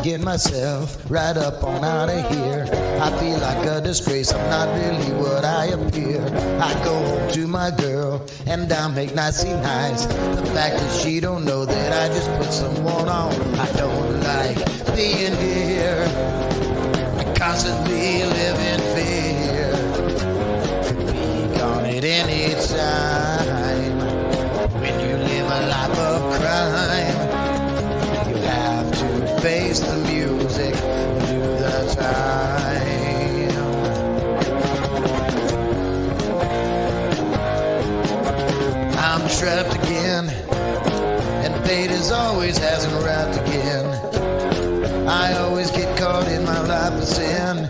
Get myself right up on out of here. I feel like a disgrace, I'm not really what I appear. I go home to my girl and I make nicey nice. The fact that she don't know that I just put someone on. I don't like being here. I constantly live in fear. Be gone at any time. When you live a life of crime, face the music, do the time. I'm trapped again, and fate as always hasn't wrapped again. I always get caught in my life of sin,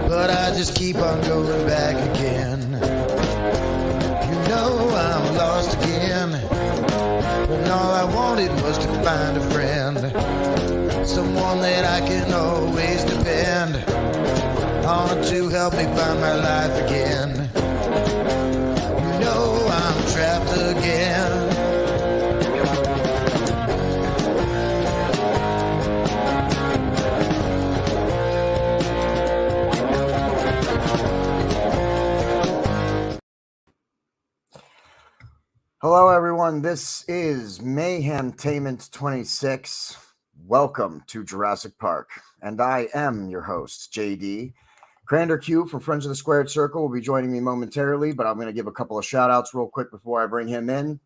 but I just keep on going back again. You know I'm lost again, when all I wanted was to find a friend. Someone that I can always depend on to help me find my life again. You know I'm trapped again. Hello everyone, this is Mayhemtainment 26. Welcome to Jurassic Park, and I am your host, JD. CranderQ from Friends of the Squared Circle will be joining me momentarily, but I'm going to give a couple of shout-outs real quick before I bring him in.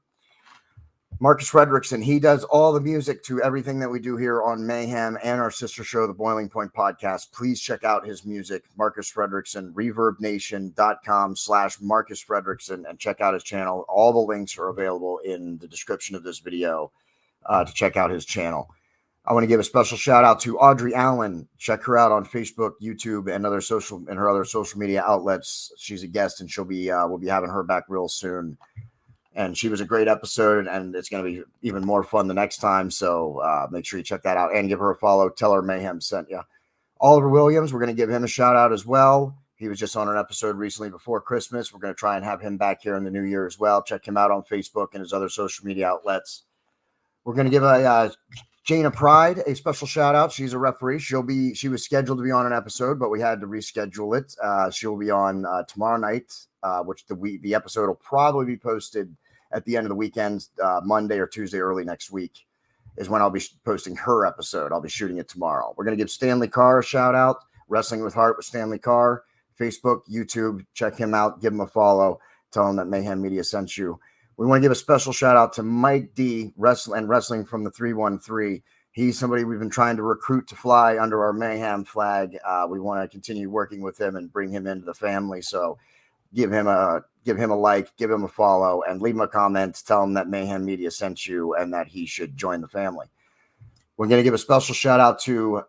Marcus Frederiksen, he does all the music to everything that we do here on Mayhem and our sister show, the Boiling Point Podcast. Please check out his music, Marcus Frederiksen, reverbnation.com/Marcus Frederiksen, and check out his channel. All the links are available in the description of this video to check out his channel. I want to give a special shout out to Audrey Allen. Check her out on Facebook, YouTube, and her other social media outlets. She's a guest, and we'll be having her back real soon. And she was a great episode, and it's going to be even more fun the next time. So make sure you check that out and give her a follow. Tell her Mayhem sent you. Oliver Williams, we're going to give him a shout out as well. He was just on an episode recently before Christmas. We're going to try and have him back here in the new year as well. Check him out on Facebook and his other social media outlets. We're going to give a Jana Pride a special shout out. She's a referee. She was scheduled to be on an episode, but we had to reschedule it. She'll be on tomorrow night, which the episode will probably be posted at the end of the weekend, Monday or Tuesday, early next week is when I'll be posting her episode. I'll be shooting it tomorrow. We're going to give Stanley Carr a shout out. Wrestling with Heart with Stanley Carr. Facebook, YouTube, check him out. Give him a follow. Tell him that Mayhem Media sent you. We want to give a special shout out to Mike D, Wrestling from the 313. He's somebody we've been trying to recruit to fly under our Mayhem flag. We want to continue working with him and bring him into the family. So give him a like, give him a follow, and leave him a comment. Tell him that Mayhem Media sent you and that he should join the family. We're going to give a special shout out to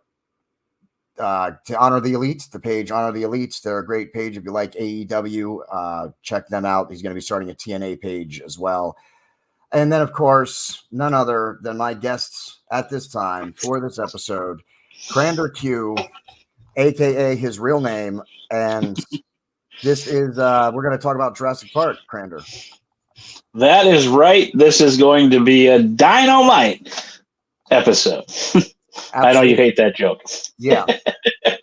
Honor the Elites, the page Honor the Elites. They're a great page. If you like AEW, check them out. He's going to be starting a TNA page as well. And then, of course, none other than my guests at this time for this episode, CranderQ, a.k.a. his real name. And this is, we're going to talk about Jurassic Park, Crander. That is right. This is going to be a dynamite episode. I know you hate that joke. Yeah,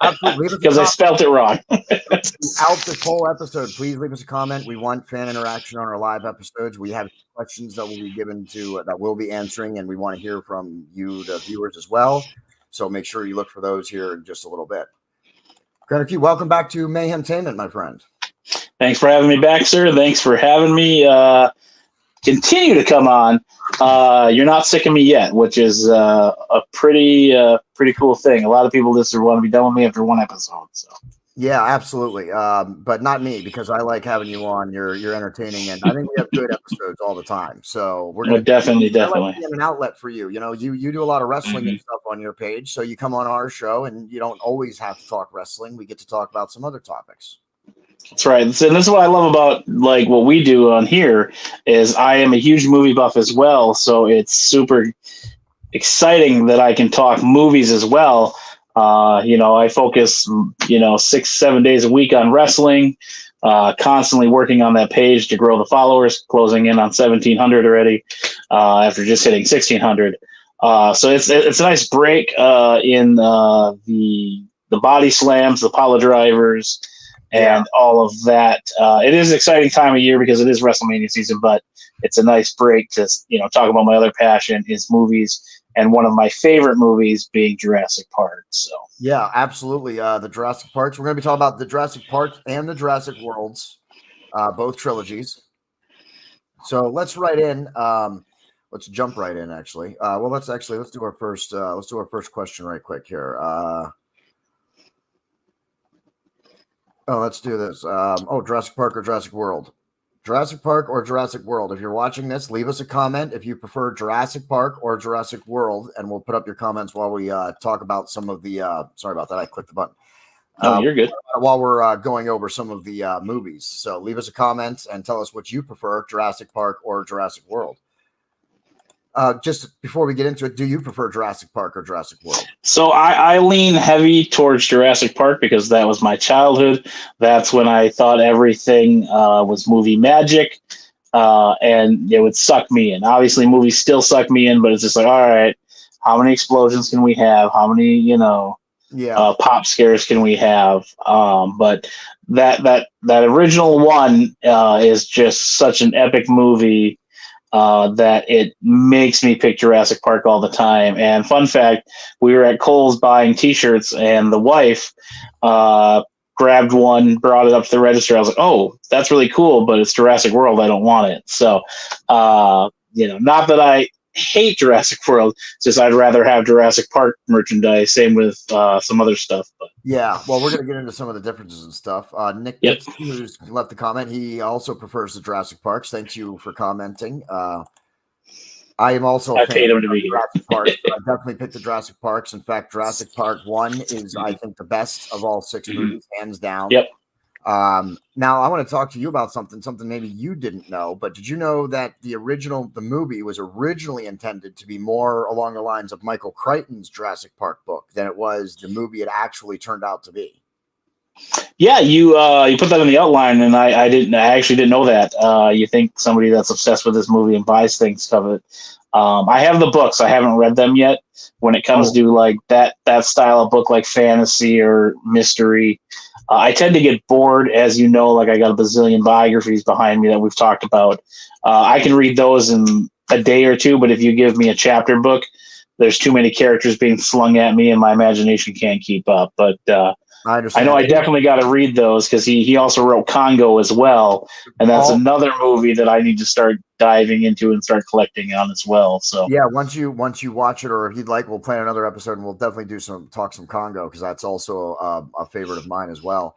absolutely. Because I spelt it wrong. Throughout this whole episode, please leave us a comment. We want fan interaction on our live episodes. We have questions that we'll be answering, and we want to hear from you, the viewers, as well. So make sure you look for those here in just a little bit. CranderQ, welcome back to Mayhemtainment, my friend. Thanks for having me back, sir. Thanks for having me continue to come on. You're not sick of me yet, which is a pretty cool thing. A lot of people just want to be done with me after one episode. So Yeah, absolutely. But not me, because I like having you on. You're entertaining, and I think we have good episodes all the time. So we're Oh, gonna. definitely, I like definitely. being an outlet for you. You know, you do a lot of wrestling and Mhm. stuff on your page, so you come on our show, and you don't always have to talk wrestling. We get to talk about some other topics. That's right. So this is what I love about like what we do on here is I am a huge movie buff as well. So it's super exciting that I can talk movies as well. I focus, 6, 7 days a week on wrestling, constantly working on that page to grow the followers, closing in on 1,700 already after just hitting 1,600. So it's a nice break in the body slams, the pile drivers, Yeah, and all of that. It is an exciting time of year because it is WrestleMania season, but it's a nice break to talk about my other passion is movies, and one of my favorite movies being Jurassic Park. So yeah, absolutely. The Jurassic Parks. We're gonna be talking about the Jurassic Parks and the Jurassic Worlds, both trilogies. So let's right in. Let's jump right in. Actually, well, let's do our first. Let's do our first question right quick here. Let's do this. Jurassic Park or Jurassic World? Jurassic Park or Jurassic World? If you're watching this, leave us a comment if you prefer Jurassic Park or Jurassic World, and we'll put up your comments while we talk about some of the. Sorry about that. I clicked the button. no, you're good. While we're going over some of the movies. So leave us a comment and tell us what you prefer, Jurassic Park or Jurassic World. Just before we get into it, do you prefer Jurassic Park or Jurassic World? So I lean heavy towards Jurassic Park because that was my childhood. That's when I thought everything was movie magic, and it would suck me in. Obviously, movies still suck me in, but it's just like, all right, how many explosions can we have? How many, Yeah. pop scares can we have? But that original one is just such an epic movie that it makes me pick Jurassic Park all the time. And fun fact, we were at Kohl's buying T-shirts, and the wife grabbed one, brought it up to the register. I was like, "Oh, that's really cool, but it's Jurassic World. I don't want it." So, not that I hate Jurassic World, it's just I'd rather have Jurassic Park merchandise. Same with some other stuff. But Yeah, well, we're going to get into some of the differences and stuff. Nick, yep, who's left the comment, he also prefers the Jurassic Parks. Thanks you for commenting. I am also a I fan paid him of to be here. Jurassic Parks. So I definitely picked the Jurassic Parks. In fact, Jurassic Park 1 is, I think, the best of all 6 movies, hands down. Yep. Now, I want to talk to you about something maybe you didn't know, but did you know that the movie was originally intended to be more along the lines of Michael Crichton's Jurassic Park book than it was the movie it actually turned out to be? Yeah, you put that in the outline, and I actually didn't know that. You think somebody that's obsessed with this movie and buys things of it. I have the books. I haven't read them yet. When it comes to like that style of book, like fantasy or mystery, I tend to get bored, as you know. Like I got a bazillion biographies behind me that we've talked about. I can read those in a day or two, but if you give me a chapter book, there's too many characters being slung at me, and my imagination can't keep up. But I understand. I know I definitely got to read those because he also wrote Congo as well, and that's another movie that I need to start diving into and start collecting on as well. So yeah, once you watch it, or if you'd like, we'll plan another episode and we'll definitely talk some Congo, because that's also a favorite of mine as well.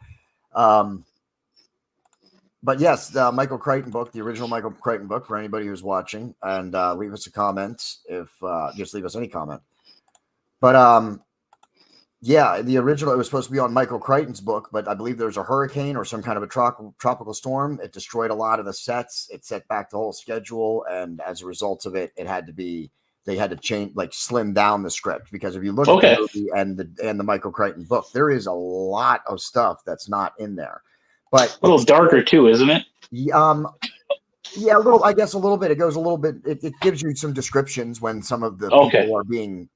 But yes, the Michael Crichton book, the original Michael Crichton book, for anybody who's watching, and leave us a comment if just leave us any comment. But yeah, the original, it was supposed to be on Michael Crichton's book, but I believe there was a hurricane or some kind of a tropical storm. It destroyed a lot of the sets. It set back the whole schedule, and as a result of it, they had to change, like slim down the script, because if you look at the movie and the Michael Crichton book, there is a lot of stuff that's not in there. But a little darker too, isn't it? Yeah, a little. I guess a little bit. It goes a little bit. It gives you some descriptions when some of the people are being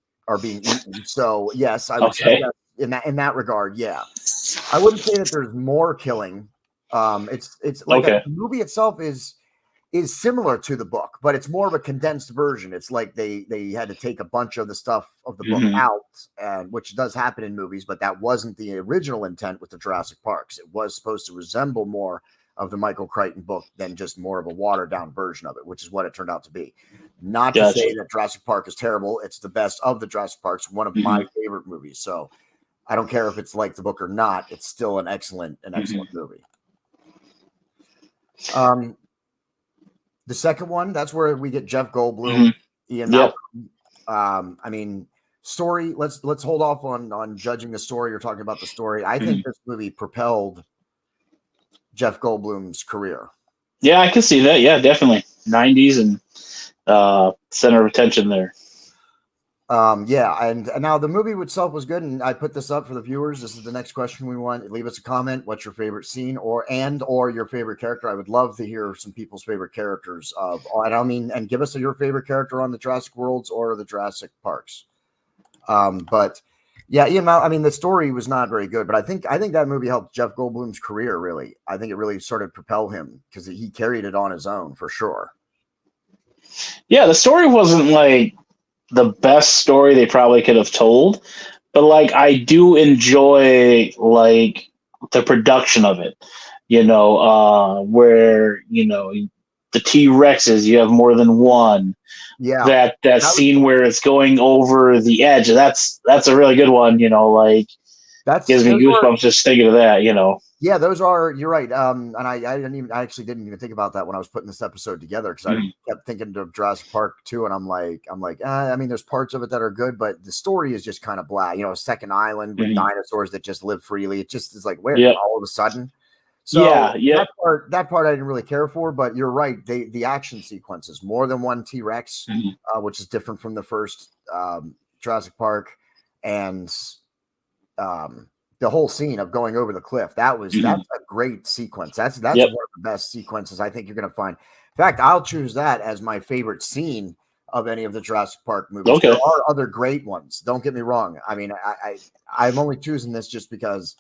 eaten. So yes, I would say that in that regard, yeah. I wouldn't say that there's more killing. It's like the movie itself is similar to the book, but it's more of a condensed version. It's like they had to take a bunch of the stuff of the book out, and which does happen in movies, but that wasn't the original intent with the Jurassic Parks. It was supposed to resemble more of the Michael Crichton book than just more of a watered down version of it, which is what it turned out to be. Not to say that Jurassic Park is terrible. It's the best of the Jurassic Parks, one of my favorite movies. So I don't care if it's like the book or not. It's still an excellent movie. The second one, that's where we get Jeff Goldblum, Ian Malcolm. I mean, story. Let's hold off on judging the story or talking about the story. I think this movie propelled Jeff Goldblum's career. Yeah, I can see that. Yeah, definitely. 90s and center of attention there. And now the movie itself was good, and I put this up for the viewers. This is the next question we want. Leave us a comment. What's your favorite scene or your favorite character? I would love to hear some people's favorite characters and give us your favorite character on the Jurassic Worlds or the Jurassic Parks. But yeah, I mean, the story was not very good, but I think that movie helped Jeff Goldblum's career. Really, I think it really sort of propelled him because he carried it on his own for sure. Yeah, the story wasn't like the best story they probably could have told, but like I do enjoy like the production of it, where the T-Rexes, you have more than one. Yeah, that scene where it's going over the edge, that's a really good one. That gives me goosebumps just thinking of that. Yeah, you're right. And I actually didn't even think about that when I was putting this episode together, because I kept thinking of Jurassic Park too, and I'm like, I mean, there's parts of it that are good, but the story is just kind of blah. A second island with dinosaurs that just live freely. It just is like, where all of a sudden. So that part I didn't really care for, but you're right. The action sequences, more than one T-Rex, which is different from the first Jurassic Park, and the whole scene of going over the cliff, that's a great sequence. That's one of the best sequences I think you're going to find. In fact, I'll choose that as my favorite scene of any of the Jurassic Park movies. Okay. There are other great ones. Don't get me wrong. I mean, I'm only choosing this just because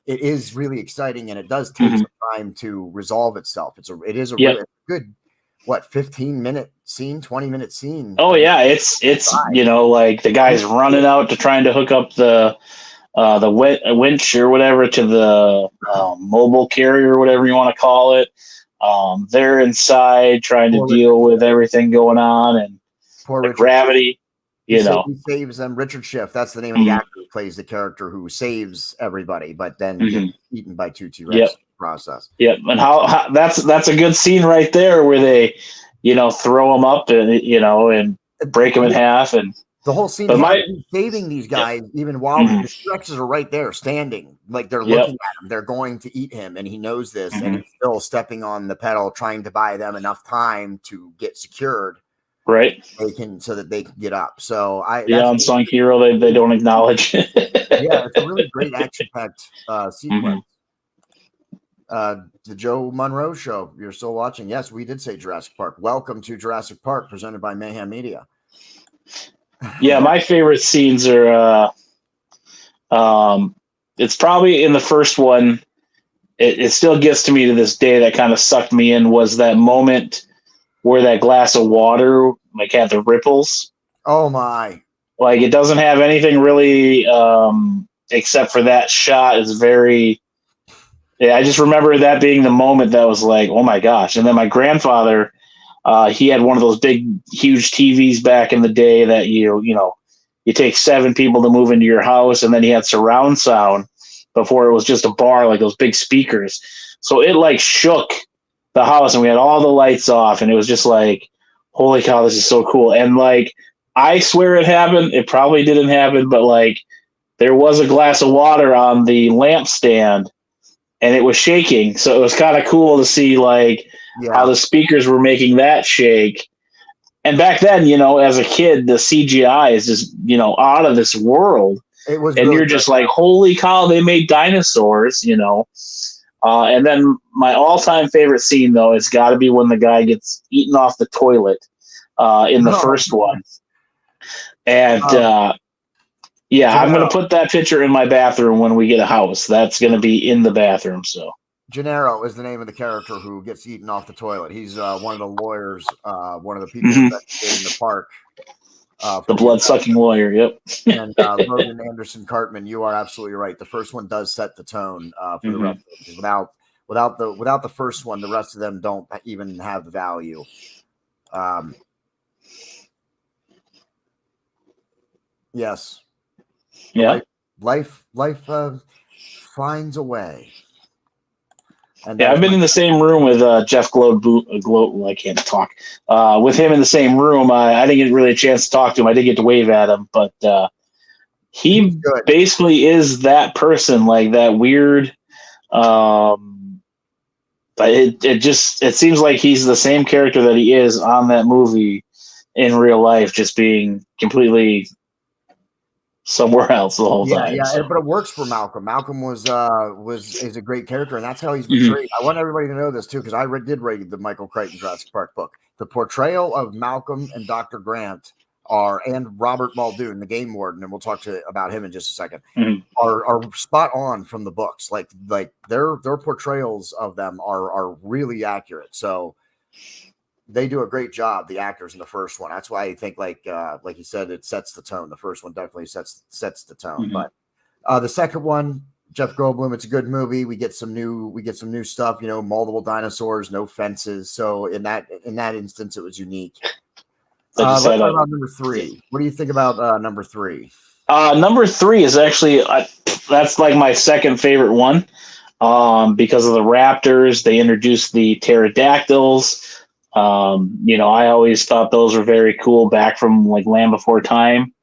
it is really exciting and it does take some time to resolve itself. It is a really good 15-minute scene, 20-minute scene. Oh yeah, it's like the guy's running out to trying to hook up the winch or whatever to the mobile carrier or whatever you want to call it. They're inside trying to deal with everything going on and the gravity. He saves them. Richard Schiff, that's the name of the actor who plays the character who saves everybody, but then gets eaten by two T-Rex in the process. Yep, and how that's a good scene right there where they, throw them up and and break them in half, and the whole scene saving these guys even while the T-Rexes are right there standing, like they're looking at him, they're going to eat him, and he knows this, and he's still stepping on the pedal, trying to buy them enough time to get secured. Right, so that they can get up. So unsung hero they don't acknowledge. Yeah, it's a really great action-packed sequence. The Joe Monroe Show. You're still watching? Yes, we did say Jurassic Park. Welcome to Jurassic Park, presented by Mayhem Media. Yeah, my favorite scenes are. It's probably in the first one. It still gets to me to this day. That kind of sucked me in was that moment where that glass of water had the ripples. Oh my! Like it doesn't have anything really except for that shot. Is very. Yeah, I just remember that being the moment that was like, oh my gosh! And then my grandfather, he had one of those big, huge TVs back in the day that you take 7 people to move into your house, and then he had surround sound before it was just a bar, like those big speakers. So it like shook the house, and we had all the lights off, and it was just like, holy cow, this is so cool. And like, I swear it happened. It probably didn't happen, but like, there was a glass of water on the lampstand, and it was shaking. So it was kind of cool to see like how the speakers were making that shake. And back then, as a kid, the CGI is just, out of this world. It was, and really you're just like, holy cow, they made dinosaurs, And then my all-time favorite scene, though, has got to be when the guy gets eaten off the toilet in the first one. And I'm going to put that picture in my bathroom when we get a house. That's going to be in the bathroom. So Gennaro is the name of the character who gets eaten off the toilet. He's one of the lawyers, one of the people that stayed in the park. The blood-sucking lawyer, yep. And Logan Anderson Cartman, you are absolutely right. The first one does set the tone for the rest of it. Without the first one, the rest of them don't even have value. Yes. Yeah. life finds a way. And yeah, I've been in the same room with Jeff Gloat. I can't talk. With him in the same room, I didn't get really a chance to talk to him. I did get to wave at him, but he basically is that person, like that weird. It seems like he's the same character that he is on that movie in real life, just being completely somewhere else the whole time. Yeah, so. but it works for Malcolm. Malcolm is a great character, and that's how he's portrayed. I want everybody to know this too, because I did read the Michael Crichton Jurassic Park book. The portrayal of Malcolm and Dr. Grant and Robert Muldoon, the game warden, and we'll talk about him in just a second, are spot on from the books. Like their portrayals of them are really accurate. So they do a great job, the actors in the first one. That's why I think, like you said, it sets the tone. The first one definitely sets the tone. But the second one, Jeff Goldblum, it's a good movie. We get some new stuff. Multiple dinosaurs, no fences. So in that instance, it was unique. Let's talk about number 3. What do you think about number 3? Number 3 is actually that's like my second favorite one because of the raptors. They introduced the pterodactyls. I always thought those were very cool back from like Land Before Time.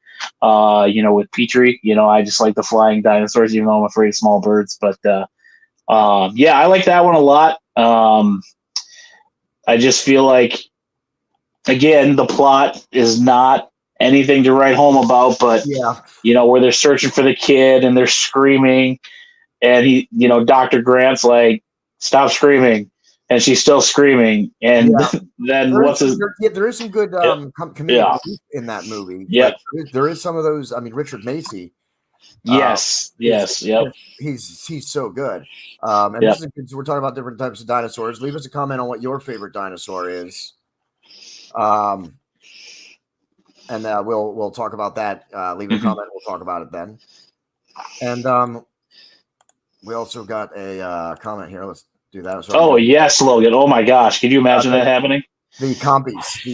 With Petrie. I just like the flying dinosaurs, even though I'm afraid of small birds. But I like that one a lot. I just feel like, again, the plot is not anything to write home about, but where they're searching for the kid and they're screaming, and Dr. Grant's like, "Stop screaming," and she's still screaming, and then there is some good comedic in that movie. Yeah, there is some of those. I mean, Richard Macy. Yes. He's so good. This is we're talking about different types of dinosaurs. Leave us a comment on what your favorite dinosaur is. And we'll talk about that. Leave a comment. We'll talk about it then. And we also got a comment here. Let's do that. Yes, Logan. Oh my gosh, could you imagine that happening? The compies,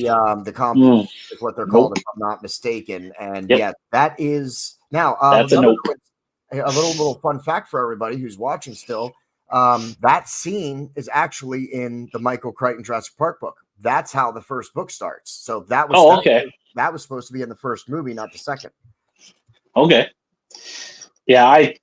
the compies is what they're called, if I'm not mistaken. And that is now that's a little fun fact for everybody who's watching still. That scene is actually in the Michael Crichton Jurassic Park book. That's how the first book starts. So that was that was supposed to be in the first movie, not the second. Okay. Yeah, I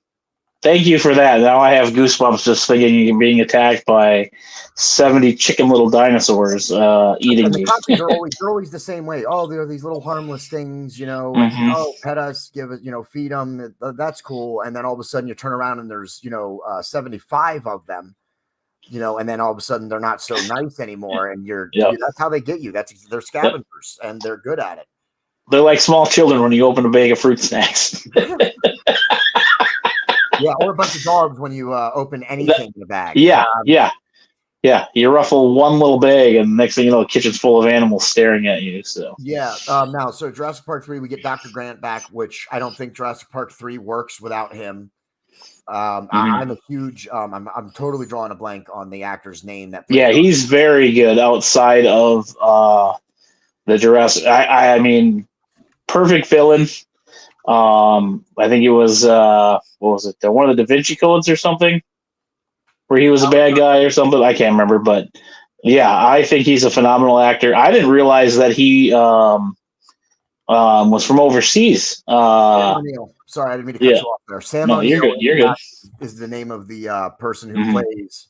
thank you for that. Now I have goosebumps just thinking you're being attacked by 70 chicken little dinosaurs eating you. They're always the same way. Oh, they're these little harmless things, oh, pet us, give it, feed them. That's cool. And then all of a sudden you turn around and there's, 75 of them. And then all of a sudden they're not so nice anymore, and that's how they get you. They're scavengers, and they're good at it. They're like small children when you open a bag of fruit snacks. Or a bunch of dogs when you open anything in the bag. Yeah. You ruffle one little bag, and next thing you know, the kitchen's full of animals staring at you. So so Jurassic Park 3, we get Dr. Grant back, which I don't think Jurassic Park 3 works without him. I'm a huge I'm totally drawing a blank on the actor's name. He's very good outside of the Jurassic. I mean, perfect villain. I think it was what was it? One of the Da Vinci Codes or something, where he was a bad guy or something. I can't remember, but I think he's a phenomenal actor. I didn't realize that he was from overseas. Sorry, I didn't mean to cut you off there. Sam O'Neill you're good. Is the name of the person who plays.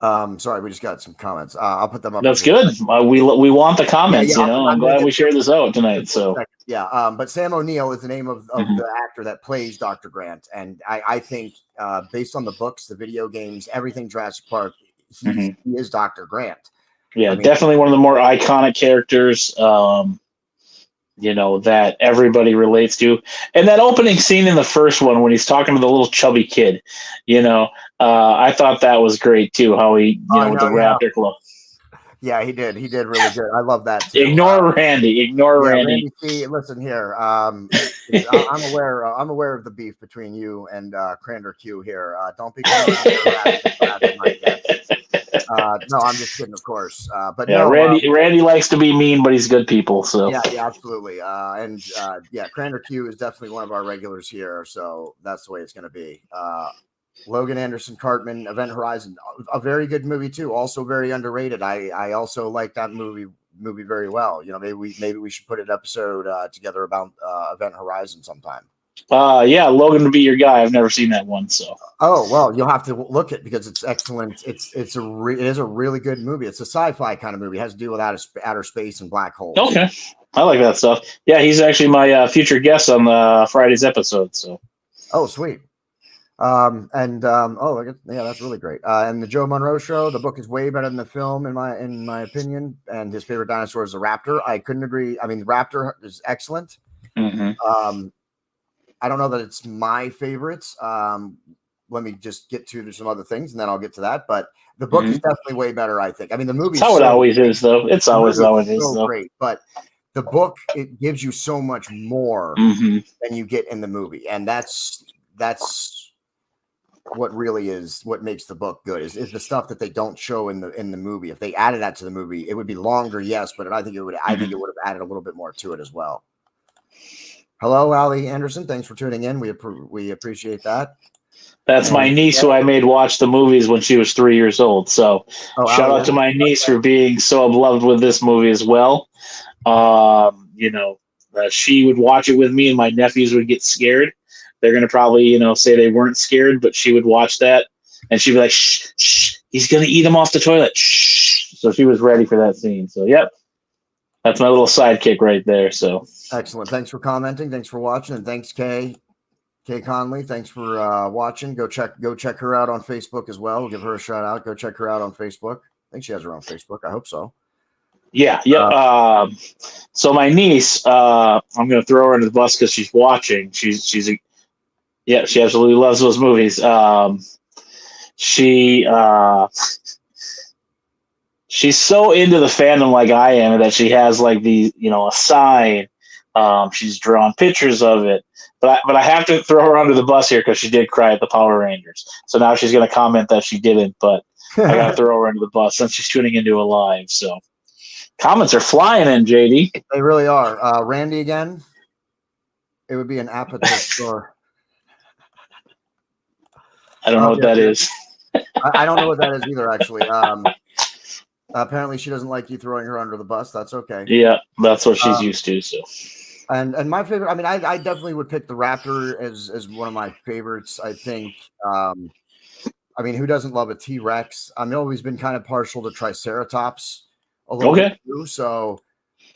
Sorry, we just got some comments. I'll put them up. That's good. We want the comments. I'm glad we shared this out tonight. So but Sam O'Neill is the name of the actor that plays Dr. Grant, and I think based on the books, the video games, everything Jurassic Park, he is Dr. Grant. Yeah, definitely one of the more iconic characters. That everybody relates to. And that opening scene in the first one when he's talking to the little chubby kid, I thought that was great too, how he, with the raptor club. Yeah, he did really good. I love that too. Ignore Randy. Randy, see, listen here. I'm aware of the beef between you and CranderQ here. Don't be No, I'm just kidding, of course. But yeah, no, Randy likes to be mean, but he's good people. So yeah, absolutely. CranderQ is definitely one of our regulars here, so that's the way it's going to be. Logan Anderson Cartman, Event Horizon, a very good movie too. Also very underrated. I also like that movie very well. You know, maybe we should put an episode together about Event Horizon sometime. Yeah, Logan would be your guy. I've never seen that one, so. Oh well, you'll have to look it because it's excellent. It is a really good movie. It's a sci-fi kind of movie. It has to do with outer space and black holes. Okay, I like that stuff. Yeah, he's actually my future guest on Friday's episode. So. Oh, sweet. That's really great. And the Joe Monroe Show, the book is way better than the film in my opinion. And his favorite dinosaur is the raptor. I couldn't agree. I mean, the raptor is excellent. Mm-hmm. I don't know that it's my favorites. Let me just get to some other things, and then I'll get to that. But the book is definitely way better, I think. I mean, the movie. That's how it always is, though. It's always how it is, though. Great, but the book, it gives you so much more than you get in the movie, and that's what really is what makes the book good. Is the stuff that they don't show in the movie. If they added that to the movie, it would be longer, yes, but I think it would have added a little bit more to it as well. Hello, Allie Anderson. Thanks for tuning in. We appreciate that. That's my niece who I made watch the movies when she was 3 years old. So shout out to my niece for being so in love with this movie as well. She would watch it with me, and my nephews would get scared. They're going to probably, say they weren't scared, but she would watch that, and she'd be like, shh, shh, he's going to eat him off the toilet. Shh. So she was ready for that scene. So, yep. That's my little sidekick right there. So excellent. Thanks for commenting. Thanks for watching. And thanks, Kay Conley. Thanks for watching. Go check her out on Facebook as well. We'll give her a shout out. Go check her out on Facebook. I think she has her own Facebook. I hope so. Yeah. So my niece, I'm going to throw her under the bus because she's watching. She absolutely loves those movies. She's so into the fandom like I am that she has like a sign. She's drawn pictures of it, but I have to throw her under the bus here because she did cry at the Power Rangers. So now she's going to comment that she didn't, but I got to throw her under the bus since she's tuning into a live. So comments are flying in, JD. They really are. Randy again. It would be an appetite store. I don't know what that is. I don't know what that is either, actually. Apparently, she doesn't like you throwing her under the bus. That's okay. Yeah, that's what she's used to. So, and my favorite. I mean, I definitely would pick the raptor as one of my favorites. I think. I mean, who doesn't love a T-Rex? I've always been kind of partial to Triceratops a little bit too. So,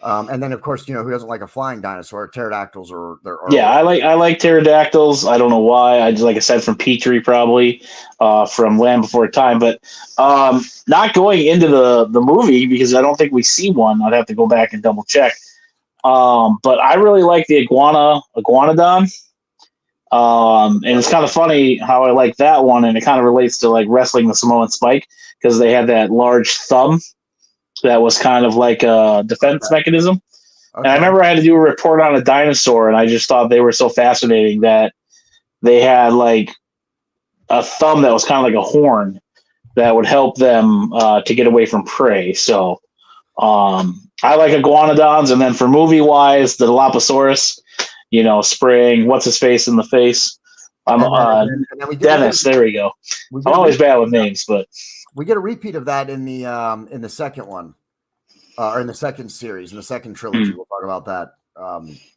and then of course, who doesn't like a flying dinosaur? Pterodactyls I like pterodactyls. I don't know why. I just, like I said, from Petrie probably, from Land Before Time, but not going into the movie because I don't think we see one. I'd have to go back and double check. But I really like the iguanodon. And it's kind of funny how I like that one, and it kind of relates to like wrestling the Samoan Spike because they had that large thumb that was kind of like a defense mechanism. Okay. And I remember I had to do a report on a dinosaur, and I just thought they were so fascinating that they had like a thumb that was kind of like a horn that would help them to get away from prey. So I like iguanodons, and then for movie-wise, the Dilophosaurus, spraying what's-his-face in the face. Dennis, there we go. I'm always bad with names, but... We get a repeat of that in the second one, or in the second series, in the second trilogy. We'll talk about that.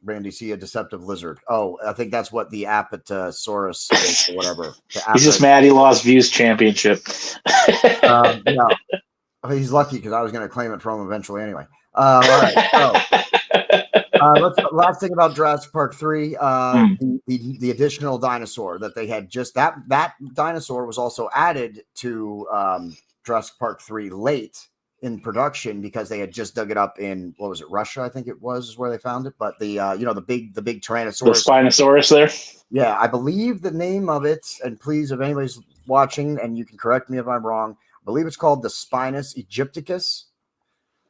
Randy, see a deceptive lizard. Oh, I think that's what the Apatosaurus is, or whatever. He's just mad he lost Views Championship. Yeah, he's lucky because I was going to claim it from him eventually anyway. All right. Last thing about Jurassic Park 3, the additional dinosaur that they had that dinosaur was also added to Jurassic Park 3 late in production because they had just dug it up in, what was it, Russia? I think it was where they found it. But the big Tyrannosaurus, the Spinosaurus there. Yeah, I believe the name of it, and please, if anybody's watching, and you can correct me if I'm wrong, I believe it's called the Spinus aegypticus.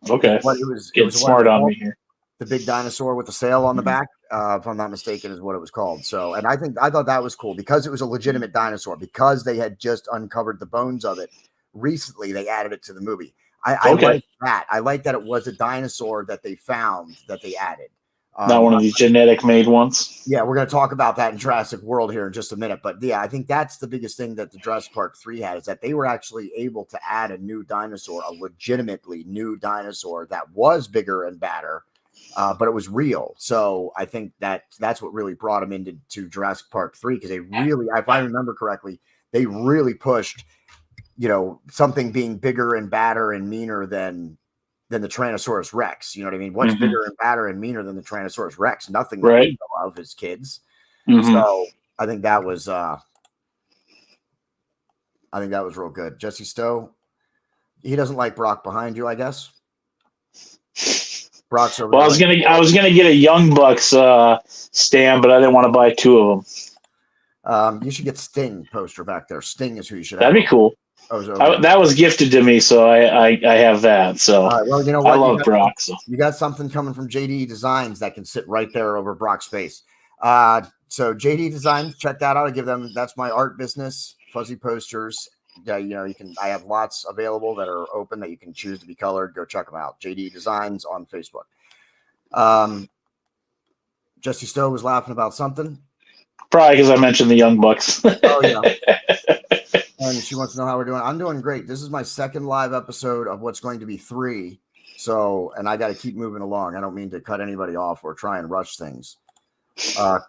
Okay, it was smart on me here. The big dinosaur with the sail on the back, if I'm not mistaken, is what it was called. So, and I thought that was cool because it was a legitimate dinosaur because they had just uncovered the bones of it. recently they added it to the movie. I like that. I like that it was a dinosaur that they found that they added. Not one of these genetic made ones. Yeah, we're going to talk about that in Jurassic World here in just a minute. But yeah, I think that's the biggest thing that the Jurassic Park 3 had, is that they were actually able to add a new dinosaur, a legitimately new dinosaur that was bigger and badder, but it was real. So I think that's what really brought them into Jurassic Park 3, because they really, if I remember correctly, they really pushed, something being bigger and badder and meaner than the Tyrannosaurus Rex. You know what I mean? What's bigger and badder and meaner than the Tyrannosaurus Rex? Nothing that we know of as kids. So I think that was real good. Jesse Stowe, he doesn't like Brock behind you, I guess. Brock's over. Well, I was gonna get a Young Bucks stand, but I didn't want to buy 2 of them. You should get Sting poster back there. Sting is who you should have. That'd be cool. That was gifted to me, so I have that. So well, you know what? I love Brock. So you got something coming from JD Designs that can sit right there over Brock's face. So JD Designs, check that out. I give them, that's my art business, fuzzy posters. You can. I have lots available that are open that you can choose to be colored. Go check them out. JD Designs on Facebook. Jesse Stowe was laughing about something. Probably because I mentioned the Young Bucks. Oh yeah. And she wants to know how we're doing. I'm doing great. This is my second live episode of what's going to be 3. So, and I got to keep moving along. I don't mean to cut anybody off or try and rush things.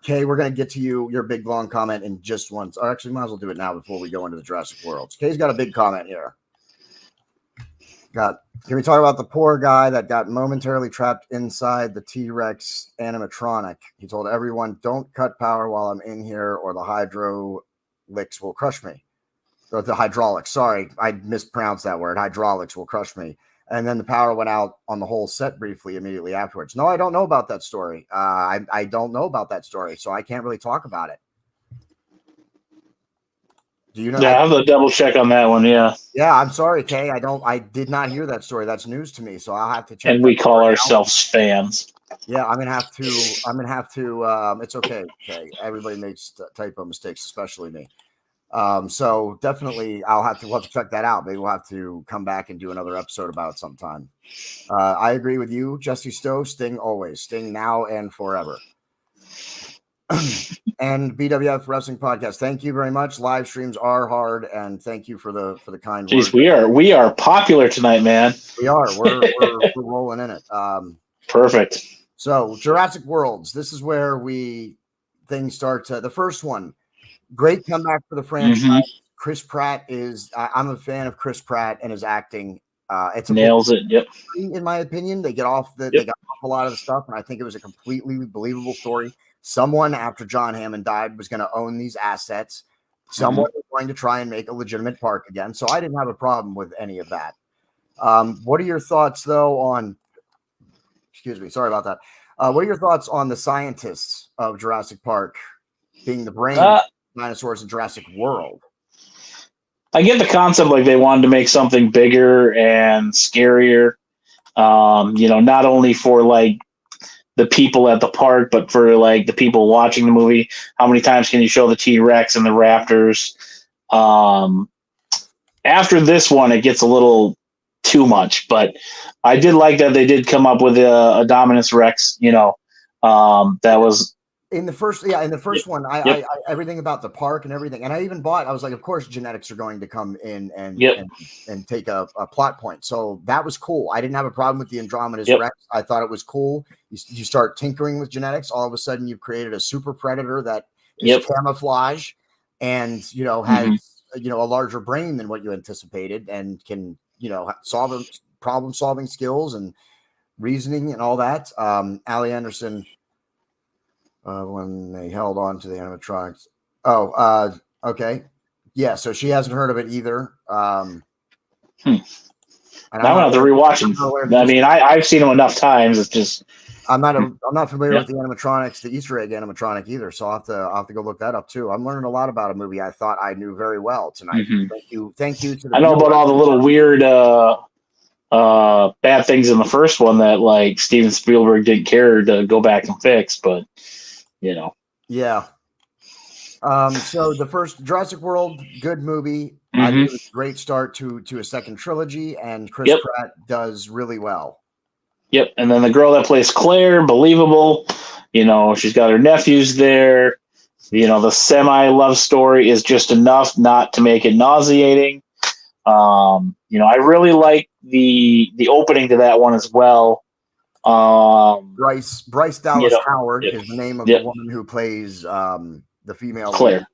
Kay, we're going to get to your big long comment in just once. Or actually, might as well do it now before we go into the Jurassic World. Kay's got a big comment here. Can we talk about the poor guy that got momentarily trapped inside the T-Rex animatronic? He told everyone, "Don't cut power while I'm in here, or the hydraulics will crush me." Or the hydraulics. Sorry, I mispronounced that word. Hydraulics will crush me. And then the power went out on the whole set briefly immediately afterwards. No, I don't know about that story. I don't know about that story, so I can't really talk about it. Do you know? Yeah, I have to double check on that one. Yeah. Yeah, I'm sorry, Kay. I did not hear that story. That's news to me, so I'll have to check. And we call ourselves fans. Yeah, I'm gonna have to. It's okay, Kay. Everybody makes typo mistakes, especially me. So definitely we'll have to check that out. Maybe we'll have to come back and do another episode about it sometime. I agree with you, Jesse Stowe. Sting always. Sting now and forever. And BWF Wrestling Podcast. Thank you very much. Live streams are hard, and thank you for the kind words. We are popular tonight, man. We are. We're rolling in it. Perfect. So Jurassic Worlds. This is where things start to. The first one. Great comeback for the franchise. Chris Pratt I'm a fan of Chris Pratt and his acting. Nails it. Yep. In my opinion, they got off a lot of the stuff, and I think it was a completely believable story. Someone after John Hammond died was going to own these assets. Someone was going to try and make a legitimate park again. So I didn't have a problem with any of that. What are your thoughts though on, excuse me, sorry about that. What are your thoughts on the scientists of Jurassic Park being the brain of dinosaurs in Jurassic World? I get the concept, like they wanted to make something bigger and scarier. Not only for like the people at the park, but for like the people watching the movie. How many times can you show the T-Rex and the Raptors? After this one, it gets a little too much, but I did like that they did come up with a Dominus Rex, that was in the first one. I everything about the park and everything. And I even I was like, of course, genetics are going to come in and take a plot point. So that was cool. I didn't have a problem with the Andromedas Rex. I thought it was cool. You start tinkering with genetics. All of a sudden you've created a super predator that is camouflage and, has, a larger brain than what you anticipated and can, solve problem solving skills and reasoning and all that. Allie Anderson, when they held on to the animatronics. Okay. Yeah, so she hasn't heard of it either. I'm going to have to rewatch them. I mean, I've seen them enough times. It's just I'm not familiar with the animatronics, the Easter egg animatronic either. So I'll have to go look that up too. I'm learning a lot about a movie I thought I knew very well tonight. Thank you to the I know about all the little weird bad things in the first one that like Steven Spielberg didn't care to go back and fix, but Yeah. So the first Jurassic World, good movie. I think it was a great start to a second trilogy, and Chris Pratt does really well. Yep. And then the girl that plays Claire, believable. You know, she's got her nephews there. You know, the semi-love story is just enough not to make it nauseating. You know, I really like the opening to that one as well. Bryce Dallas Howard is the name of the woman who plays the female Claire,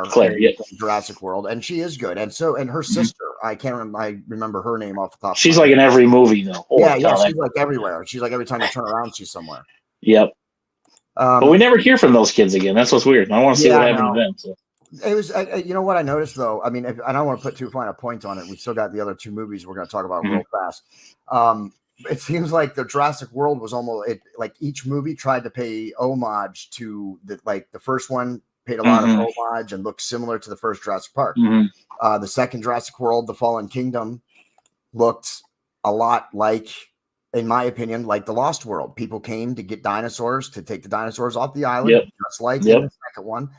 in Jurassic World, and she is good. And her sister, I can't remember. I remember her name off the top. She's like in every movie though. Yeah, she's like everywhere. She's like every time you turn around, she's somewhere. Yep. But we never hear from those kids again. That's what's weird. I want to see what happened to them. So. It was, you know what I noticed though. I mean, I don't want to put too fine a point on it. We still got the other two movies we're going to talk about real fast. It seems like the Jurassic World was almost like each movie tried to pay homage to the first one paid a lot of homage and looked similar to the first Jurassic Park. The second Jurassic World, The Fallen Kingdom, looked a lot like, in my opinion, like The Lost World. People came to get dinosaurs, to take the dinosaurs off the island, just like in the second one.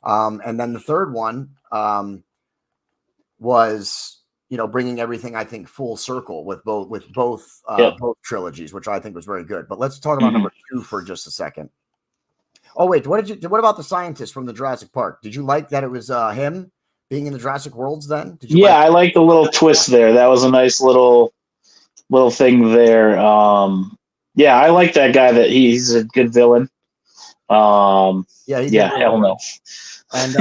And then the third one was, you know, bringing everything, I think, full circle with both trilogies, which I think was very good. But let's talk about number 2 for just a second. Oh wait, what about the scientist from the Jurassic Park? Did you like that it was him being in the Jurassic Worlds then? Did you I like the little twist there. That was a nice little thing there. I like that guy. That he's a good villain. Hell no. And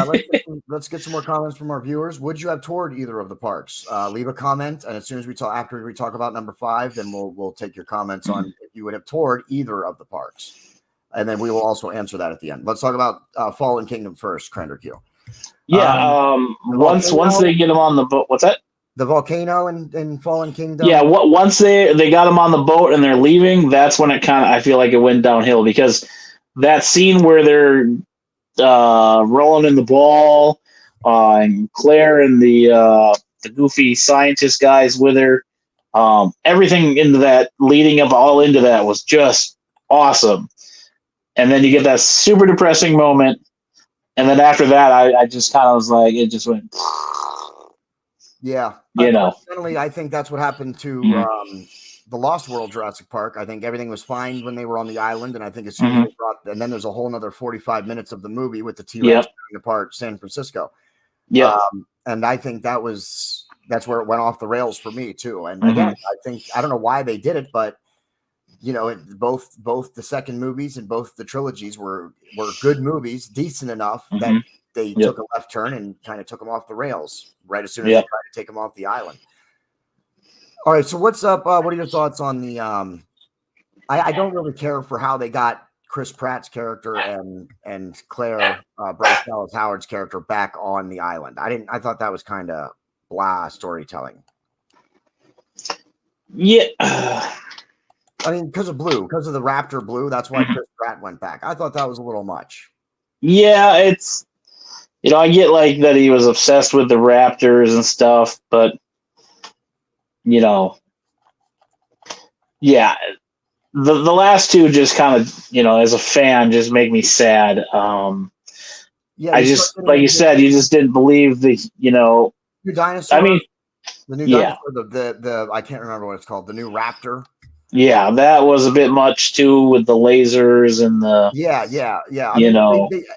let's get some more comments from our viewers. Would you have toured either of the parks? Leave a comment, and as soon as after we talk about number 5, then we'll take your comments on if you would have toured either of the parks, and then we will also answer that at the end. Let's talk about Fallen Kingdom first, CranderQ. Once they get them on the boat, what's that? The volcano in Fallen Kingdom. Yeah, once they got them on the boat and they're leaving, that's when I feel like it went downhill, because that scene where they're rolling in the ball, and Claire and the goofy scientist guys with her, everything into that, leading up all into that, was just awesome. And then you get that super depressing moment, and then after that, I just kind of was like, it just went. Yeah, unfortunately, I think that's what happened to the Lost World Jurassic Park. I think everything was fine when they were on the island, and I think as soon as they and then there's a whole another 45 minutes of the movie with the T-Rex tearing apart San Francisco. Yeah, and I think that's where it went off the rails for me too. And again, I don't know why they did it, but you know, both the second movies and both the trilogies were good movies, decent enough that they took a left turn and kind of took them off the rails right as soon as they tried to take them off the island. All right, so what's up? What are your thoughts on the? I don't really care for how they got Chris Pratt's character and Claire Bryce Dallas Howard's character back on the island. I thought that was kind of blah storytelling. Yeah. I mean, because of the Raptor blue, that's why Chris Pratt went back. I thought that was a little much. Yeah, it's, you know, I get like that he was obsessed with the Raptors and stuff, but you know, yeah, the last two just kind of, you know, as a fan, just make me sad. I just, like you said, you just didn't believe the, you know, new dinosaur. I mean, the new dinosaur, the I can't remember what it's called, the new Raptor. Yeah, that was a bit much too, with the lasers and the I mean,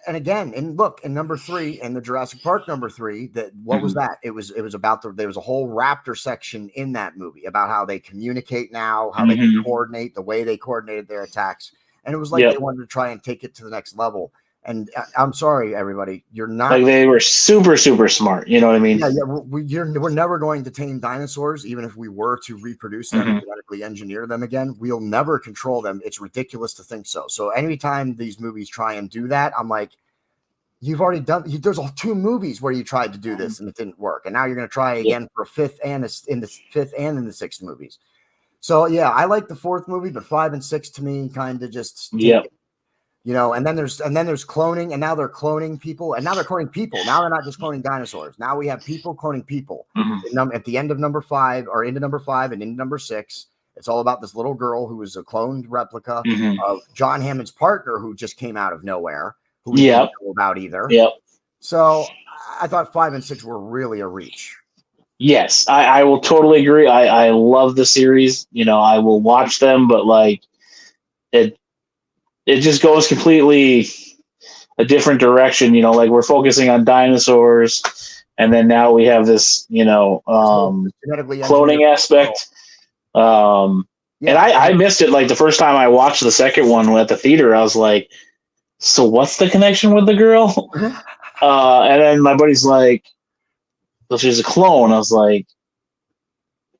and again, and look, in number 3, in the Jurassic Park number 3, that what was that? It was about there was a whole Raptor section in that movie about how they communicate now, how they can coordinate, the way they coordinated their attacks, and it was like they wanted to try and take it to the next level. And I'm sorry, everybody, you're not like they were super, super smart. You know what I mean? Yeah. We're never going to tame dinosaurs, even if we were to reproduce them and genetically engineer them again. We'll never control them. It's ridiculous to think so. So anytime these movies try and do that, I'm like, you've already done. There's 2 movies where you tried to do this and it didn't work, and now you're going to try again for a 5th and in the 5th and in the 6th movies. So yeah, I like the 4th movie, but 5 and 6 to me kind of just You know, and then there's cloning, and now they're cloning people, and now they're cloning people. Now they're not just cloning dinosaurs. Now we have people cloning people. At the end of number 5, or into number 5 and into number 6, it's all about this little girl who is a cloned replica of John Hammond's partner, who just came out of nowhere, who we didn't know about either. So I thought 5 and 6 were really a reach. Yes, I will totally agree. I love the series. I will watch them, but like it just goes completely a different direction. Like we're focusing on dinosaurs, and then now we have this, genetically cloning engineered aspect. And I missed it. Like the first time I watched the second one at the theater, I was like, so what's the connection with the girl? And then my buddy's like, well, she's a clone. I was like,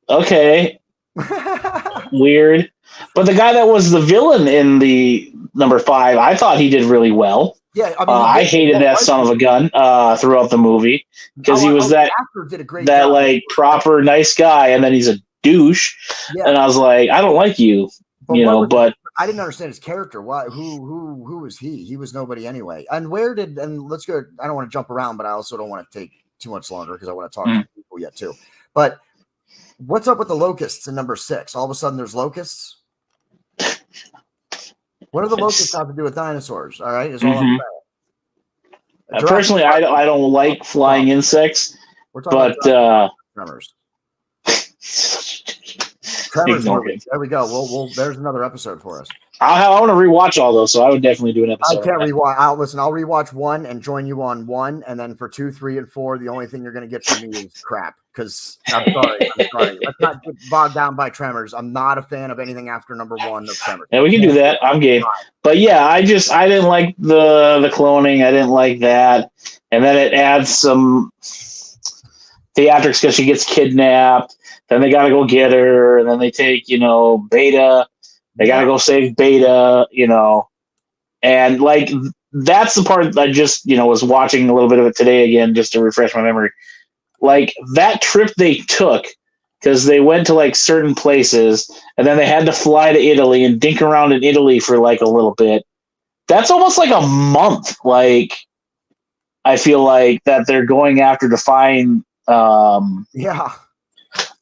okay, weird. But the guy that was the villain in the number 5, I thought he did really well. Yeah, I mean, I hated that son of a gun throughout the movie because he was that did a great that job. like proper nice guy, and then he's a douche. Yeah. And I was like, I don't like you, But I didn't understand his character. Why? Who was he? He was nobody anyway. And let's go. I don't want to jump around, but I also don't want to take too much longer because I want to talk to people yet too. But what's up with the locusts in number 6? All of a sudden, there's locusts. What do the locusts have to do with dinosaurs? All right, is all I'm saying. Personally, I don't like flying insects, but Tremors. Ignore me. There we go. We'll there's another episode for us. I want to rewatch all those, so I would definitely do an episode. I can't rewatch. I'll rewatch 1 and join you on 1, and then for 2, 3, and 4, the only thing you're going to get from me is crap. Because I'm sorry. Let's not get bogged down by Tremors. I'm not a fan of anything after number 1 of Tremors. Yeah, we can do that. I'm game. But yeah, I didn't like the cloning. I didn't like that, and then it adds some theatrics because she gets kidnapped. Then they got to go get her, and then they take Beta. They got to go save Beta, and like that's the part I just was watching a little bit of it today again just to refresh my memory. Like that trip they took because they went to like certain places, and then they had to fly to Italy and dink around in Italy for like a little bit. That's almost like a month. Like I feel like that they're going after to find.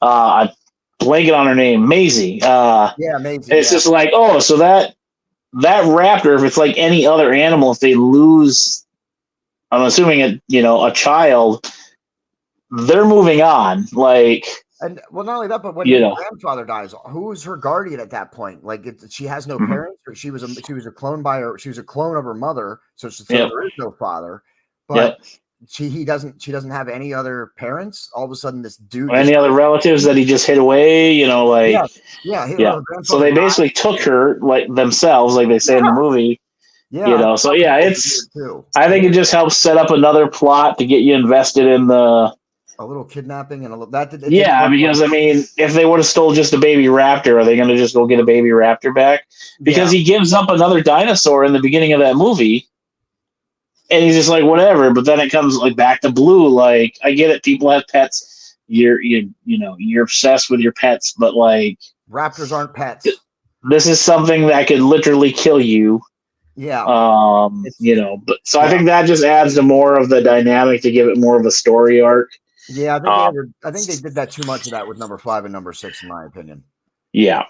I blanket on her name, Maisie. Maisie. It's just like, so that raptor, if it's like any other animal, if they lose, I'm assuming a child, they're moving on. Like, and well, not only that, but when her grandfather dies, who's her guardian at that point? Like, she has no parents, or she was a clone by her. She was a clone of her mother, so there is no father. But she doesn't have any other parents. All of a sudden, this dude, any other relatives that he just hid away, So they basically took her like themselves, like they say in the movie. So it's. I think it just helps set up another plot to get you invested in a little kidnapping and because I mean, if they would have stole just a baby raptor, are they going to just go get a baby raptor back? Because he gives up another dinosaur in the beginning of that movie. And he's just like, whatever. But then it comes like back to Blue. Like, I get it. People have pets. You're obsessed with your pets, but like raptors aren't pets. This is something that could literally kill you. Yeah. But so I think that just adds to more of the dynamic to give it more of a story arc. Yeah, I think they did that too much of that with number 5 and number 6, in my opinion. Yeah.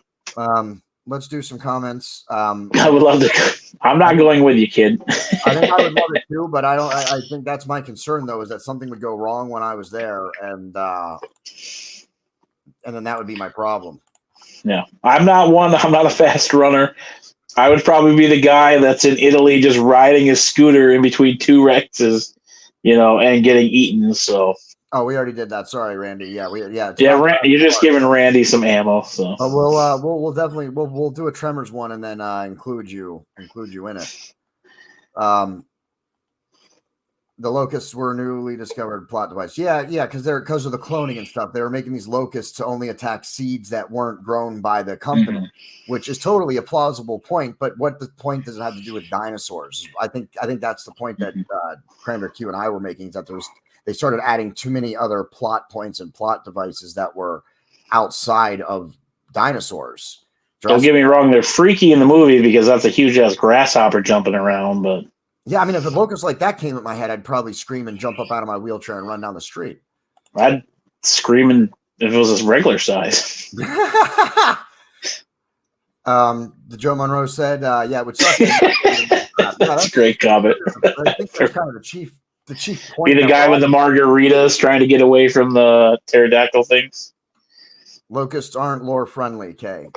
Let's do some comments. I would love to. I'm not going with you, kid. I think I would love it too, but I don't. I think that's my concern, though, is that something would go wrong when I was there, and then that would be my problem. Yeah, I'm not a fast runner. I would probably be the guy that's in Italy just riding his scooter in between 2 Rexes, and getting eaten. So. Oh, we already did that. Sorry, Randy. Yeah, you're just giving Randy some ammo. So we'll definitely do a Tremors one and then include you in it. The locusts were a newly discovered plot device. Yeah, because of the cloning and stuff. They were making these locusts to only attack seeds that weren't grown by the company, which is totally a plausible point. But what the point does it have to do with dinosaurs? I think that's the point that CranderQ and I were making, is that they started adding too many other plot points and plot devices that were outside of dinosaurs. Don't get me wrong, they're freaky in the movie because that's a huge ass grasshopper jumping around. But yeah, I mean, if a locust like that came at my head, I'd probably scream and jump up out of my wheelchair and run down the street. I'd scream if it was a regular size. The Joe Monroe said, "Yeah, it would suck." That's a great comment. I think that's kind of the chief the chief Be point. the guy with the margaritas trying to get away from the pterodactyl things. Locusts aren't lore friendly, Kay.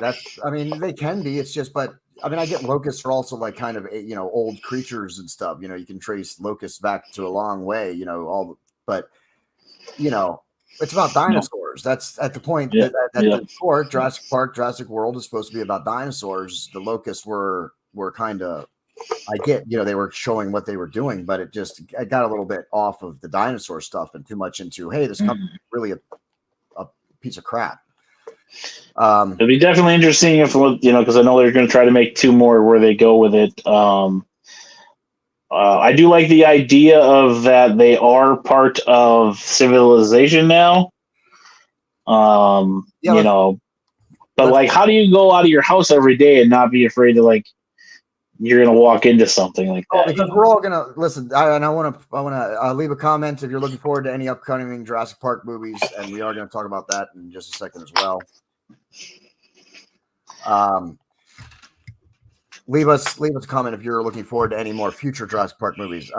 I mean, they can be. It's just, but I mean, I get locusts are also like kind of, old creatures and stuff. You can trace locusts back to a long way, but, it's about dinosaurs. That's at the point that the core, Jurassic Park, Jurassic World is supposed to be about dinosaurs. The locusts were kind of, I get, they were showing what they were doing, but it got a little bit off of the dinosaur stuff and too much into, hey, this company is really a piece of crap. It'd be definitely interesting if, because I know they're going to try to make 2 more where they go with it. I do like the idea of that they are part of civilization now. But like, how do you go out of your house every day and not be afraid to, like, you're going to walk into something like that? Because we're all going to listen. I want to leave a comment if you're looking forward to any upcoming Jurassic Park movies, and we are going to talk about that in just a second as well. Leave us a comment if you're looking forward to any more future Jurassic Park movies.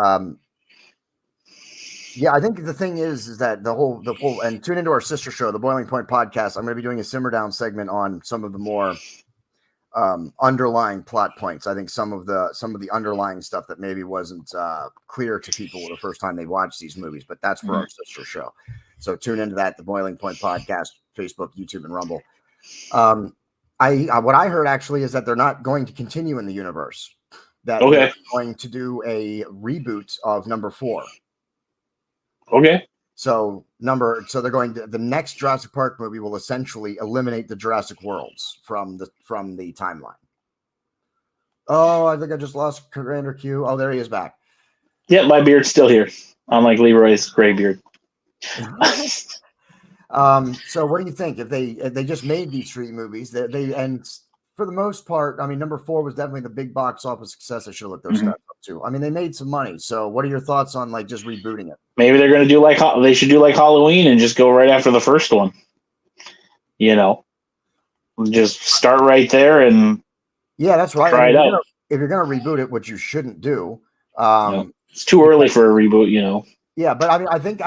Yeah, I think the thing is that the whole and tune into our sister show, the Boiling Point Podcast. I'm going to be doing a simmer down segment on some of the more underlying plot points. I think some of the underlying stuff that maybe wasn't clear to people the first time they watched these movies, but that's for our sister show. So tune into that, the Boiling Point Podcast, Facebook, YouTube, and Rumble. What I heard actually is that they're not going to continue in the universe. That they're going to do a reboot of number 4. Okay. So they're going to, the next Jurassic Park movie will essentially eliminate the Jurassic worlds from the timeline. Oh, I think I just lost CranderQ. Oh, there he is back. Yeah, my beard's still here, unlike Leroy's gray beard. So what do you think if they just made these 3 movies? And for the most part, I mean, number 4 was definitely the big box office success. I should have looked those stats up too. I mean, they made some money. So what are your thoughts on like just rebooting it? Maybe they're going to do they should do like Halloween and just go right after the first one. Just start right there and that's right. Try it out. If you're going to reboot it, which you shouldn't do, it's too early for a reboot. Yeah, but I mean, I think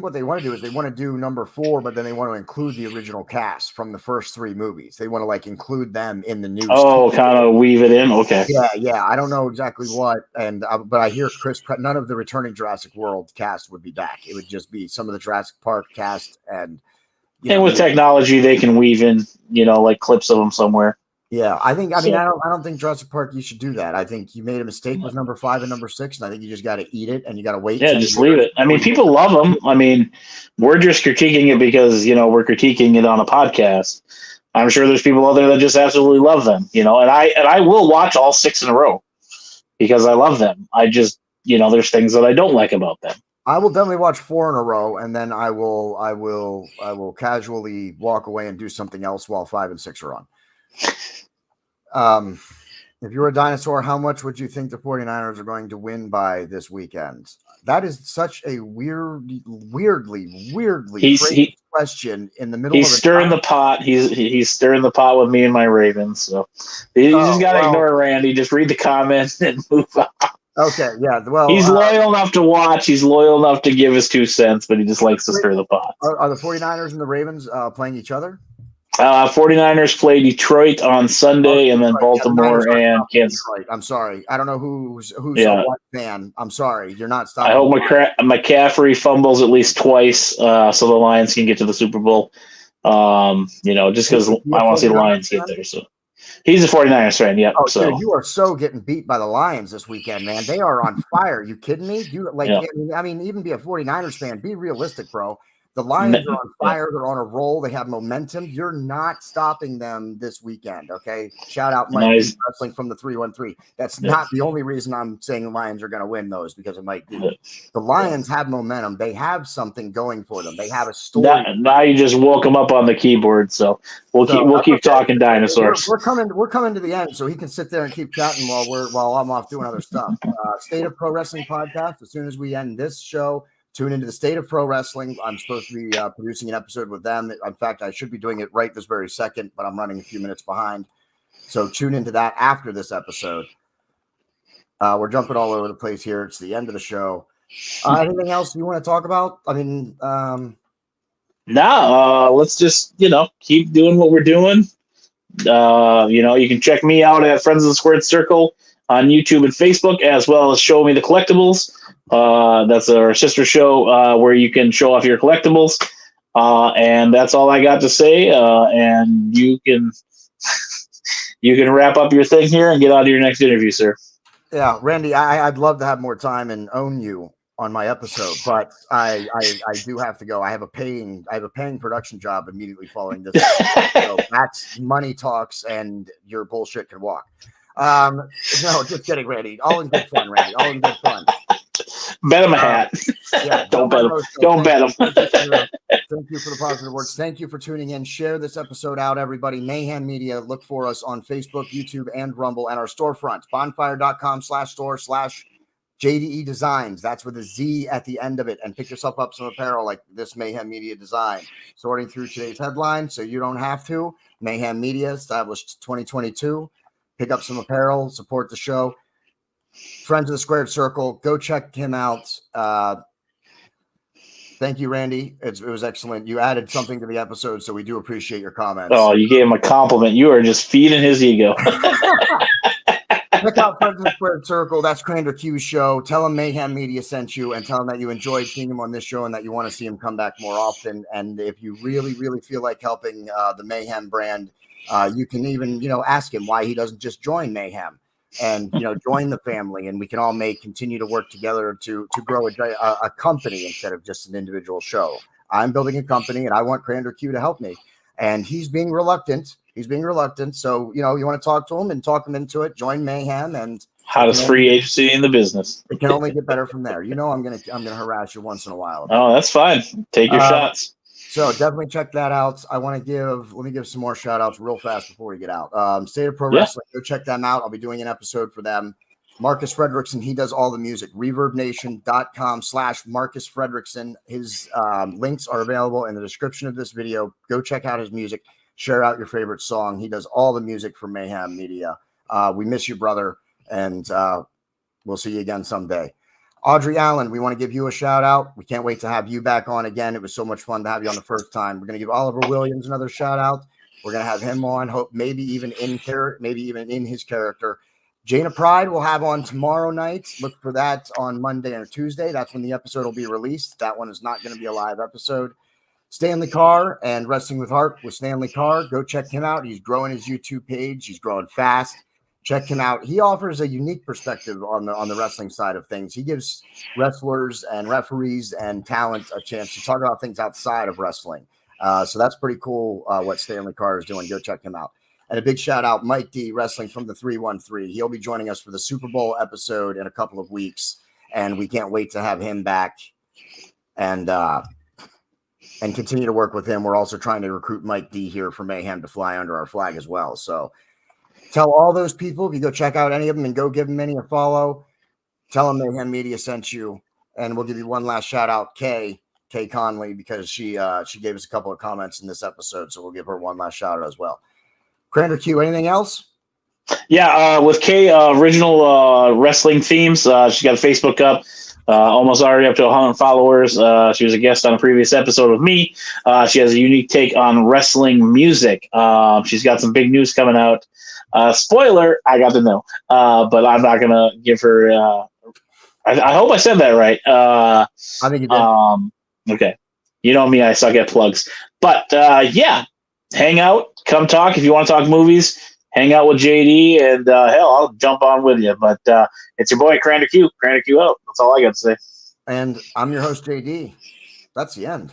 what they want to do is they want to do number 4, but then they want to include the original cast from the first 3 movies. They want to like include them in the new. Oh, kind of weave it in. Okay. Yeah. I don't know exactly what, but I hear none of the returning Jurassic World cast would be back. It would just be some of the Jurassic Park cast, and with technology, they can weave in, like clips of them somewhere. Yeah, I don't think Jurassic Park, you should do that. I think you made a mistake with number 5 and number 6, and I think you just got to eat it and you got to wait. Yeah, just leave it. I mean, people love them. I mean, we're just critiquing it because, we're critiquing it on a podcast. I'm sure there's people out there that just absolutely love them, and I will watch all 6 in a row because I love them. I just, there's things that I don't like about them. I will definitely watch 4 in a row, and then I will casually walk away and do something else while 5 and 6 are on. If you were a dinosaur, how much would you think the 49ers are going to win by this weekend? That is such a weirdly question in the middle. He's stirring the pot. He's stirring the pot with me and my Ravens. So you just got to ignore Randy. Just read the comments and move on. Okay, yeah. Well, he's loyal enough to watch. He's loyal enough to give his 2 cents, but he just likes to stir the pot. Are the 49ers and the Ravens playing each other? 49ers play Detroit on Sunday, and then Baltimore and Kansas. I'm sorry. I don't know who's a what fan. I'm sorry. You're not stopping. I hope McCaffrey fumbles at least twice so the Lions can get to the Super Bowl. Just because I want to see the Lions get there. So he's a 49ers fan. Yep. So dude, you are so getting beat by the Lions this weekend, man. They are on fire. You kidding me? I mean, even be a 49ers fan. Be realistic, bro. The Lions are on fire. They're on a roll. They have momentum. You're not stopping them this weekend, okay? Shout out Mike Wrestling from the 313. That's not the only reason I'm saying the Lions are going to win those because of Mike D. The Lions have momentum. They have something going for them. They have a story. Now you just woke them up on the keyboard, so we'll keep talking dinosaurs. We're coming to the end, so he can sit there and keep chatting while I'm off doing other stuff. State of Pro Wrestling Podcast. As soon as we end this show, tune into the State of Pro Wrestling. I'm supposed to be producing an episode with them. In fact, I should be doing it right this very second, but I'm running a few minutes behind. So tune into that after this episode. We're jumping all over the place here. It's the end of the show. Anything else you want to talk about? I mean, let's just, keep doing what we're doing. You can check me out at Friends of the Squared Circle on YouTube and Facebook, as well as Show Me the Collectibles. That's our sister show where you can show off your collectibles. And that's all I got to say. And you can wrap up your thing here and get on to your next interview, sir. Yeah, Randy, I'd love to have more time and own you on my episode, but I do have to go. I have a paying production job immediately following this. So that's money talks, and your bullshit can walk. No, just kidding, Randy. All in good fun, Randy. All in good fun. Bet him a hat. Yeah, don't bet him. Don't bet him. Thank you for the positive words. Thank you for tuning in. Share this episode out, everybody. Mayhem Media. Look for us on Facebook, YouTube, and Rumble, and our storefront, bonfire.com/store/JDE Designs. That's with a Z at the end of it. And pick yourself up some apparel like this Mayhem Media design. Sorting through today's headline so you don't have to. Mayhem Media, established 2022. Pick up some apparel, support the show. Friends of the Squared Circle, go check him out. Thank you, Randy. It was excellent. You added something to the episode, so we do appreciate your comments. Oh, you gave him a compliment. You are just feeding his ego. Check out Friends of the Squared Circle. That's CranderQ's show. Tell him Mayhem Media sent you, and tell him that you enjoyed seeing him on this show and that you want to see him come back more often. And if you really, really feel like helping the Mayhem brand, you can even, ask him why he doesn't just join Mayhem and, join the family, and we can all continue to work together to grow a company instead of just an individual show. I'm building a company, and I want CranderQ to help me, and he's being reluctant. So, you want to talk to him and talk him into it. Join Mayhem, and hottest free agency in the business. It can only get better from there. I'm gonna harass you once in a while. Oh, that's fine. Take your shots. So definitely check that out. Let me give some more shout outs real fast before we get out. State of Pro Wrestling, go check them out. I'll be doing an episode for them. Marcus Frederiksen, he does all the music. ReverbNation.com/Marcus Frederiksen. His links are available in the description of this video. Go check out his music. Share out your favorite song. He does all the music for Mayhem Media. We miss you, brother, and we'll see you again someday. Audrey Allen, we want to give you a shout out. We can't wait to have you back on again. It was so much fun to have you on the first time. We're going to give Oliver Williams another shout out. We're going to have him on, hope maybe even in his character. Jana Pride we'll have on tomorrow night. Look for that on Monday or Tuesday. That's when the episode will be released. That one is not going to be a live episode. Stanley Carr and Wrestling with Heart with Stanley Carr. Go check him out. He's growing his YouTube page. He's growing fast. Check him out. He offers a unique perspective on the wrestling side of things. He gives wrestlers and referees and talent a chance to talk about things outside of wrestling. So that's pretty cool what Stanley Carr is doing. Go check him out. And a big shout out, Mike D, Wrestling from the 313. He'll be joining us for the Super Bowl episode in a couple of weeks. And we can't wait to have him back and continue to work with him. We're also trying to recruit Mike D here for Mayhem to fly under our flag as well. So tell all those people, if you go check out any of them and go give them any a follow, tell them Mayhem Media sent you. And we'll give you one last shout out, Kay Conley, because she gave us a couple of comments in this episode. So we'll give her one last shout out as well. CranderQ, anything else? Yeah, with Kay, original wrestling themes. She's got a Facebook up. Almost already up to 100 followers. She was a guest on a previous episode with me. She has a unique take on wrestling music. She's got some big news coming out. Spoiler, I got to know. But I'm not going to give her... I hope I said that right. I think you did. Okay. You know me, I suck at plugs. But, yeah, hang out. Come talk. If you want to talk movies, hang out with JD, and hell, I'll jump on with you. But it's your boy, CranderQ. CranderQ out. That's all I got to say. And I'm your host, JD. That's the end.